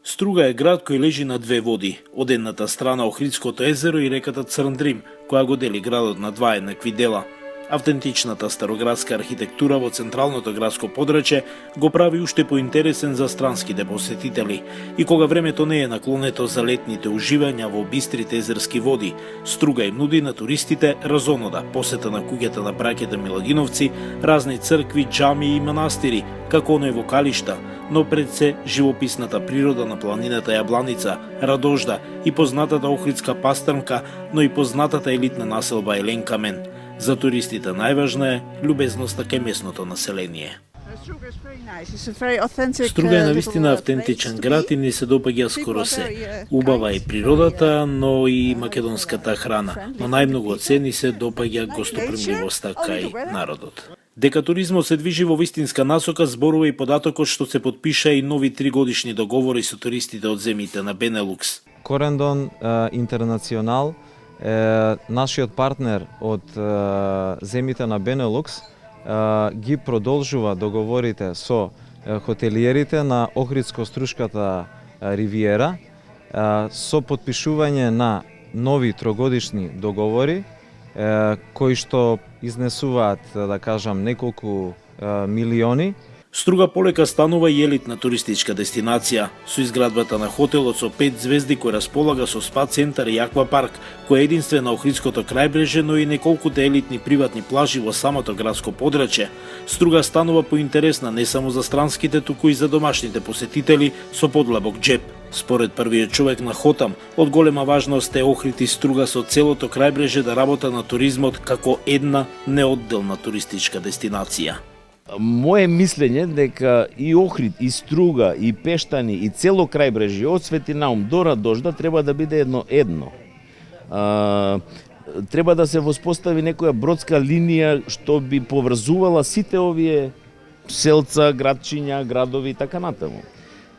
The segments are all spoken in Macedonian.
Струга е град кој лежи на две води. Од едната страна Охридското езеро и реката Црндрим, која го дели градот на два еднакви дела. Автентичната староградска архитектура во централното градско подрачје го прави уште поинтересен за странските посетители. И кога времето не е наклонето за летните уживања во бистрите езерски води, Струга им нуди на туристите разонода, посета на куќата на браќата Милагиновци, разни цркви, џамии и манастири, како оној во Калишта, но пред се живописната природа на планината Јабланица, Радожда и познатата Охридска пастрмка, но и познатата елитна населба Еленкамен. За туристите најважна е љубезноста кај местното население. Струга е навистина автентичен град и ни се допаѓа скоро се. Убава е природата, но и македонската храна, но најмногу од се ни се допаѓа гостопримливоста кај народот. Дека туризмот се движи во вистинска насока зборува и податокот што се подпиша и нови 3-годишни договори со туристите од земјите на Бенелукс. Корендон Интернационал нашиот партнер од земјите на Бенелукс ги продолжува договорите со хотелиерите на Охридско-Струшката ривиера со подпишување на нови 3-годишни договори кои што изнесуваат, да кажам, неколку милиони. Струга полека станува и елитна туристичка дестинација, со изградбата на хотелот со 5 звезди кој располага со спа центар и аквапарк, кој е единствен на Охридското крајбрежје, но и неколкуте елитни приватни плажи во самото градско подрачје. Струга станува поинтересна не само за странските, туку и за домашните посетители со подлабок џеп. Според првиот човек на Хотам, од голема важност е Охрид и Струга со целото крајбрежје да работа на туризмот како една неодделна туристичка дестинација. Моje мислење дека и Охрид, и Струга, и Пештани, и цело крајбрежје од Свети Наум до Радожда треба да биде едно. Треба да се воспостави некоја бродска линија што би поврзувала сите овие селца, градчиња, градови и така натаму.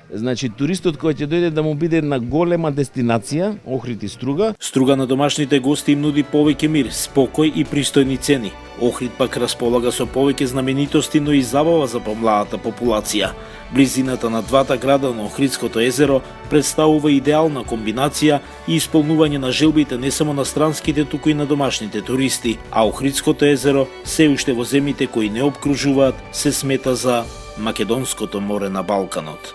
Значи, туристот кој ќе дојде да му биде една голема дестинација, Охрид и Струга. Струга на домашните гости им нуди повеќе мир, спокој и пристојни цени. Охрид пак располага со повеќе знаменитости, но и забава за помладата популација. Близината на двата града на Охридското езеро представува идеална комбинација и исполнување на желбите не само на странските, туку и на домашните туристи, а Охридското езеро, се уште во земјите кои не обкружуваат, се смета за Македонското море на Балканот.